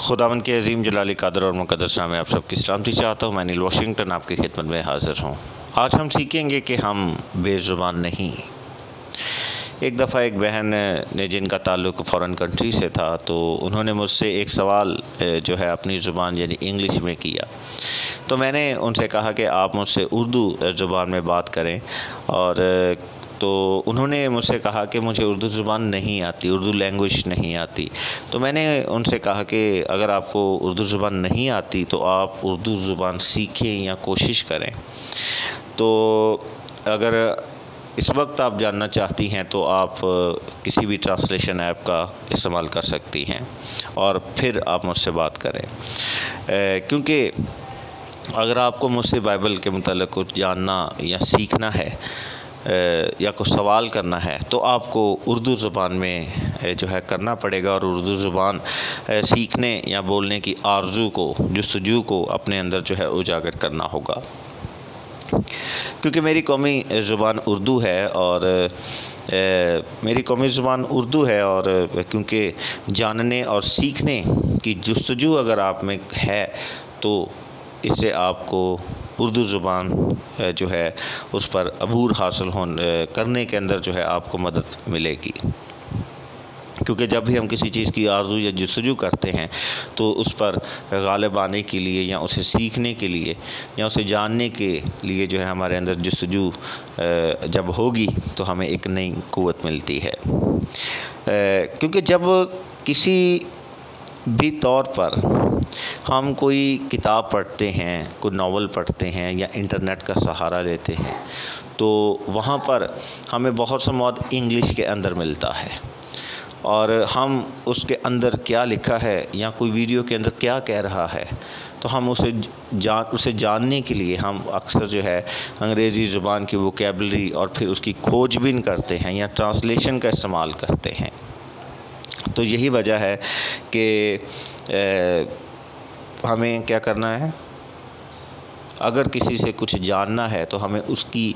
خداوند کے عظیم جلالی قادر اور مقدس نام میں آپ سب کی سلامتی چاہتا ہوں۔ میں نیل واشنگٹن آپ کی خدمت میں حاضر ہوں۔ آج ہم سیکھیں گے کہ ہم بے زبان نہیں۔ ایک دفعہ ایک بہن نے جن کا تعلق فورن کنٹری سے تھا، تو انہوں نے مجھ سے ایک سوال اپنی زبان یعنی انگلش میں کیا۔ تو میں نے ان سے کہا کہ آپ مجھ سے اردو زبان میں بات کریں، اور تو انہوں نے مجھ سے کہا کہ مجھے اردو زبان نہیں آتی، اردو لینگویج نہیں آتی۔ تو میں نے ان سے کہا کہ اگر آپ کو اردو زبان نہیں آتی تو آپ اردو زبان سیکھیں یا کوشش کریں۔ تو اگر اس وقت آپ جاننا چاہتی ہیں تو آپ کسی بھی ٹرانسلیشن ایپ کا استعمال کر سکتی ہیں، اور پھر آپ مجھ سے بات کریں، کیونکہ اگر آپ کو مجھ سے بائبل کے متعلق کچھ جاننا یا سیکھنا ہے یا کچھ سوال کرنا ہے تو آپ کو اردو زبان میں کرنا پڑے گا، اور اردو زبان سیکھنے یا بولنے کی آرزو کو، جستجو کو اپنے اندر اجاگر کرنا ہوگا۔ کیونکہ میری قومی زبان اردو ہے، اور کیونکہ جاننے اور سیکھنے کی جستجو اگر آپ میں ہے تو اس سے آپ کو اردو زبان اس پر عبور حاصل کرنے کے اندر آپ کو مدد ملے گی۔ کیونکہ جب بھی ہم کسی چیز کی آرزو یا جستجو کرتے ہیں تو اس پر غالب آنے کے لیے یا اسے سیکھنے کے لیے یا اسے جاننے کے لیے ہمارے اندر جستجو جب ہوگی تو ہمیں ایک نئی قوت ملتی ہے۔ کیونکہ جب کسی بھی طور پر ہم کوئی کتاب پڑھتے ہیں، کوئی ناول پڑھتے ہیں یا انٹرنیٹ کا سہارا لیتے ہیں، تو وہاں پر ہمیں بہت سا مواد انگلش کے اندر ملتا ہے، اور ہم اس کے اندر کیا لکھا ہے یا کوئی ویڈیو کے اندر کیا کہہ رہا ہے تو ہم اسے جاننے کے لیے ہم اکثر انگریزی زبان کی ووکیبلری اور پھر اس کی کھوج بین کرتے ہیں یا ٹرانسلیشن کا استعمال کرتے ہیں۔ تو یہی وجہ ہے کہ ہمیں کیا کرنا ہے، اگر کسی سے کچھ جاننا ہے تو ہمیں اس کی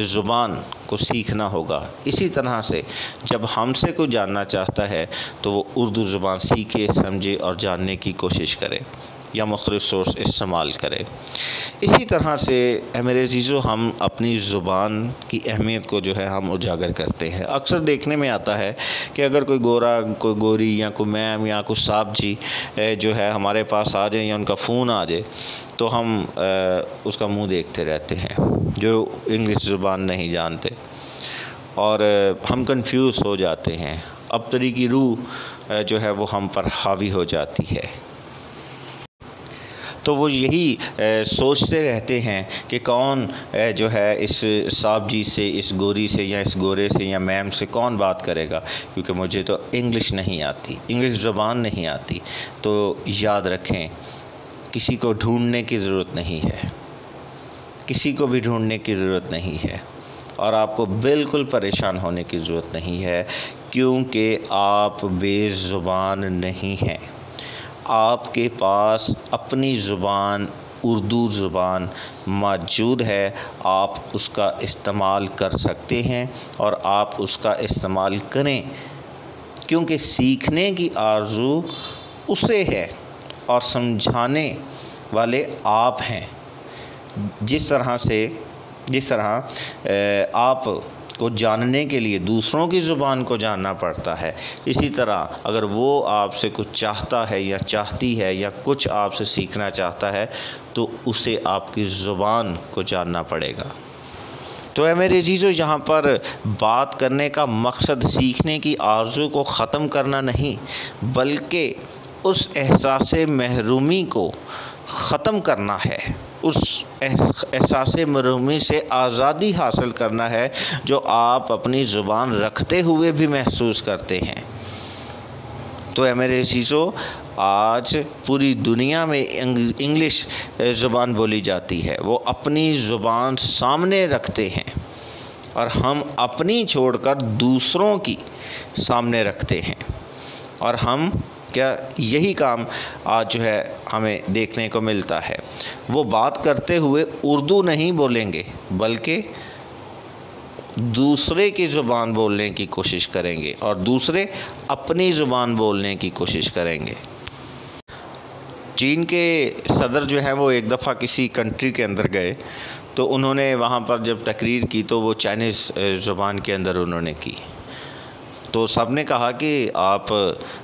زبان کو سیکھنا ہوگا۔ اسی طرح سے جب ہم سے کوئی جاننا چاہتا ہے تو وہ اردو زبان سیکھے، سمجھے اور جاننے کی کوشش کرے یا مختلف سورس استعمال کرے۔ اسی طرح سے میرے عزیزو، ہم اپنی زبان کی اہمیت کو ہم اجاگر کرتے ہیں۔ اکثر دیکھنے میں آتا ہے کہ اگر کوئی گورا، کوئی گوری یا کوئی میم یا کوئی صاحب جی ہمارے پاس آ جائیں یا ان کا فون آ جائے تو ہم اس کا منہ دیکھتے رہتے ہیں، جو انگلش زبان نہیں جانتے، اور ہم کنفیوز ہو جاتے ہیں۔ ابتری کی روح وہ ہم پر حاوی ہو جاتی ہے۔ تو وہ یہی سوچتے رہتے ہیں کہ کون اس صاحب جی سے، اس گوری سے یا اس گورے سے یا میم سے کون بات کرے گا، کیونکہ مجھے تو انگلش نہیں آتی، انگلش زبان نہیں آتی۔ تو یاد رکھیں، کسی کو ڈھونڈنے کی ضرورت نہیں ہے، کسی کو بھی ڈھونڈنے کی ضرورت نہیں ہے، اور آپ کو بالکل پریشان ہونے کی ضرورت نہیں ہے، کیونکہ آپ بے زبان نہیں ہیں۔ آپ کے پاس اپنی زبان، اردو زبان موجود ہے، آپ اس کا استعمال کر سکتے ہیں، اور آپ اس کا استعمال کریں، کیونکہ سیکھنے کی آرزو اسے ہے اور سمجھانے والے آپ ہیں۔ جس طرح آپ کو جاننے کے لیے دوسروں کی زبان کو جاننا پڑتا ہے، اسی طرح اگر وہ آپ سے کچھ چاہتا ہے یا چاہتی ہے یا کچھ آپ سے سیکھنا چاہتا ہے تو اسے آپ کی زبان کو جاننا پڑے گا۔ تو میرے عزیزو، یہاں پر بات کرنے کا مقصد سیکھنے کی آرزو کو ختم کرنا نہیں، بلکہ اس احساس محرومی کو ختم کرنا ہے، اس احساس محرومی سے آزادی حاصل کرنا ہے جو آپ اپنی زبان رکھتے ہوئے بھی محسوس کرتے ہیں۔ تو میرے عزیزو، آج پوری دنیا میں انگلش زبان بولی جاتی ہے، وہ اپنی زبان سامنے رکھتے ہیں، اور ہم اپنی چھوڑ کر دوسروں کی سامنے رکھتے ہیں، اور ہم یہی کام آج ہمیں دیکھنے کو ملتا ہے۔ وہ بات کرتے ہوئے اردو نہیں بولیں گے، بلکہ دوسرے کی زبان بولنے کی کوشش کریں گے، اور دوسرے اپنی زبان بولنے کی کوشش کریں گے۔ چین کے صدر جو ہیں وہ ایک دفعہ کسی کنٹری کے اندر گئے تو انہوں نے وہاں پر جب تقریر کی تو وہ چائنیز زبان کے اندر انہوں نے کی، تو سب نے کہا کہ آپ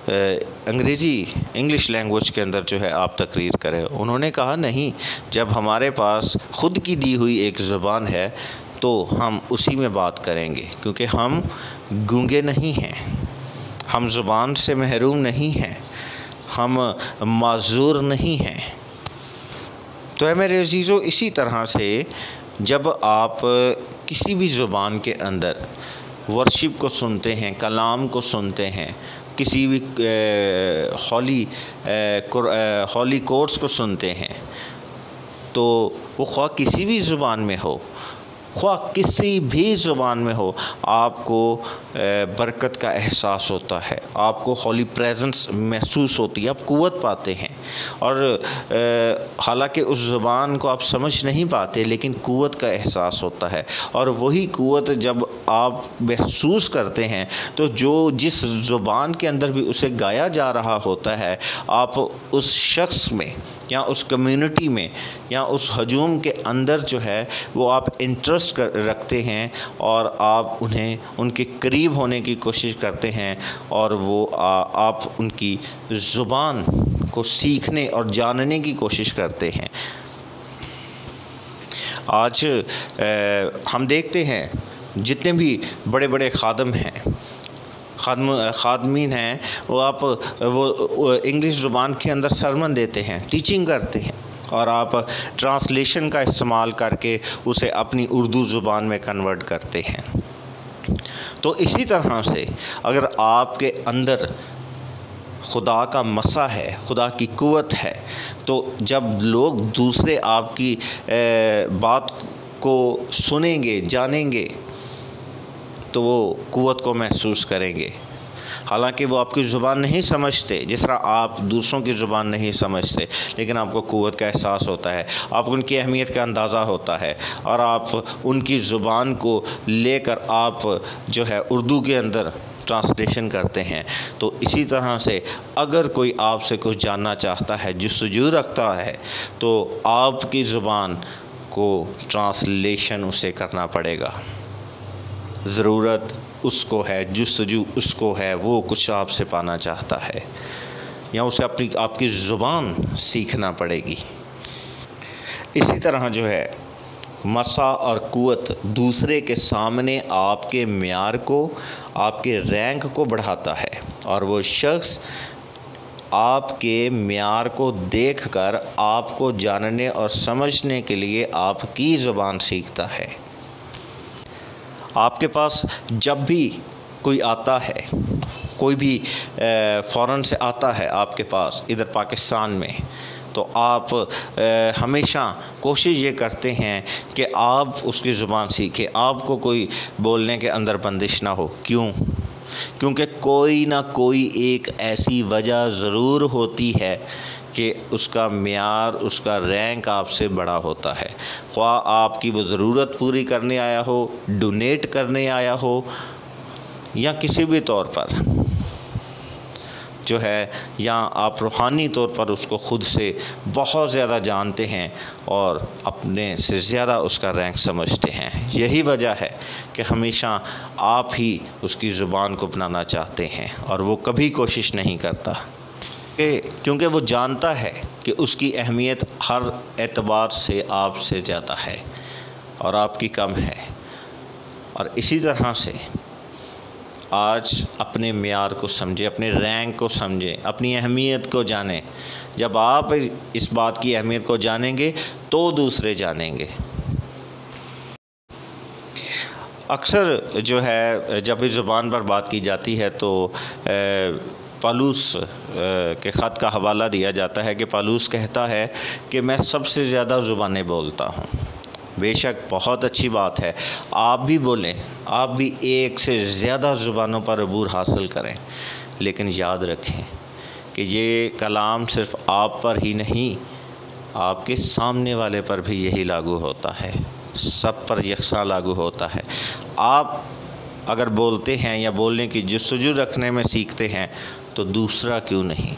انگلش لینگویج کے اندر جو ہے آپ تقریر کریں۔ انہوں نے کہا نہیں، جب ہمارے پاس خود کی دی ہوئی ایک زبان ہے تو ہم اسی میں بات کریں گے، کیونکہ ہم گونگے نہیں ہیں، ہم زبان سے محروم نہیں ہیں، ہم معذور نہیں ہیں۔ تو اے میرے عزیزو، اسی طرح سے جب آپ کسی بھی زبان کے اندر ورشپ کو سنتے ہیں، کلام کو سنتے ہیں، کسی بھی ہولی کورس کو سنتے ہیں، تو وہ خواہ کسی بھی زبان میں ہو، خواہ کسی بھی زبان میں ہو، آپ کو برکت کا احساس ہوتا ہے، آپ کو ہولی پریزنس محسوس ہوتی ہے، آپ قوت پاتے ہیں، اور حالانکہ اس زبان کو آپ سمجھ نہیں پاتے لیکن قوت کا احساس ہوتا ہے، اور وہی قوت جب آپ محسوس کرتے ہیں تو جس زبان کے اندر بھی اسے گایا جا رہا ہوتا ہے، آپ اس شخص میں یا اس کمیونٹی میں یا اس ہجوم کے اندر جو ہے وہ آپ انٹرسٹ رکھتے ہیں، اور آپ ان کے قریب ہونے کی کوشش کرتے ہیں، اور وہ آپ ان کی زبان کو سیکھنے اور جاننے کی کوشش کرتے ہیں۔ آج ہم دیکھتے ہیں جتنے بھی بڑے بڑے خادم ہیں، خادمین ہیں، وہ انگلش زبان کے اندر سرمن دیتے ہیں، ٹیچنگ کرتے ہیں، اور آپ ٹرانسلیشن کا استعمال کر کے اسے اپنی اردو زبان میں کنورٹ کرتے ہیں۔ تو اسی طرح سے اگر آپ کے اندر خدا کا مسا ہے، خدا کی قوت ہے، تو جب لوگ دوسرے آپ کی بات کو سنیں گے، جانیں گے، تو وہ قوت کو محسوس کریں گے۔ حالانکہ وہ آپ کی زبان نہیں سمجھتے، جس طرح آپ دوسروں کی زبان نہیں سمجھتے، لیکن آپ کو قوت کا احساس ہوتا ہے، آپ کو ان کی اہمیت کا اندازہ ہوتا ہے، اور آپ ان کی زبان کو لے کر آپ جو ہے اردو کے اندر ٹرانسلیشن کرتے ہیں۔ تو اسی طرح سے اگر کوئی آپ سے کچھ جاننا چاہتا ہے، جستجو رکھتا ہے، تو آپ کی زبان کو ٹرانسلیشن اسے کرنا پڑے گا۔ ضرورت اس کو ہے، جستجو اس کو ہے، وہ کچھ آپ سے پانا چاہتا ہے، یا اسے آپ کی زبان سیکھنا پڑے گی۔ اسی طرح جو ہے مسا اور قوت دوسرے کے سامنے آپ کے معیار کو، آپ کے رینک کو بڑھاتا ہے، اور وہ شخص آپ کے معیار کو دیکھ کر آپ کو جاننے اور سمجھنے کے لیے آپ کی زبان سیکھتا ہے۔ آپ کے پاس جب بھی کوئی آتا ہے، کوئی بھی فورن سے آتا ہے آپ کے پاس ادھر پاکستان میں، تو آپ ہمیشہ کوشش یہ کرتے ہیں کہ آپ اس کی زبان سیکھیں، آپ کو کوئی بولنے کے اندر بندش نہ ہو۔ کیونکہ کوئی نہ کوئی ایک ایسی وجہ ضرور ہوتی ہے کہ اس کا معیار، اس کا رینک آپ سے بڑا ہوتا ہے، خواہ آپ کی وہ ضرورت پوری کرنے آیا ہو، ڈونیٹ کرنے آیا ہو، یا کسی بھی طور پر جو ہے، یا آپ روحانی طور پر اس کو خود سے بہت زیادہ جانتے ہیں اور اپنے سے زیادہ اس کا رینک سمجھتے ہیں۔ یہی وجہ ہے کہ ہمیشہ آپ ہی اس کی زبان کو اپنانا چاہتے ہیں، اور وہ کبھی کوشش نہیں کرتا، کیونکہ وہ جانتا ہے کہ اس کی اہمیت ہر اعتبار سے آپ سے زیادہ ہے اور آپ کی کم ہے۔ اور اسی طرح سے آج اپنے معیار کو سمجھیں، اپنے رینک کو سمجھیں، اپنی اہمیت کو جانیں۔ جب آپ اس بات کی اہمیت کو جانیں گے تو دوسرے جانیں گے۔ اکثر جو ہے جب اس زبان پر بات کی جاتی ہے تو پالوس کے خط کا حوالہ دیا جاتا ہے کہ پالوس کہتا ہے کہ میں سب سے زیادہ زبانیں بولتا ہوں۔ بے شک بہت اچھی بات ہے، آپ بھی بولیں، آپ بھی ایک سے زیادہ زبانوں پر عبور حاصل کریں، لیکن یاد رکھیں کہ یہ کلام صرف آپ پر ہی نہیں، آپ کے سامنے والے پر بھی یہی لاگو ہوتا ہے، سب پر یکساں لاگو ہوتا ہے۔ آپ اگر بولتے ہیں یا بولنے کی جستجو رکھنے میں سیکھتے ہیں تو دوسرا کیوں نہیں؟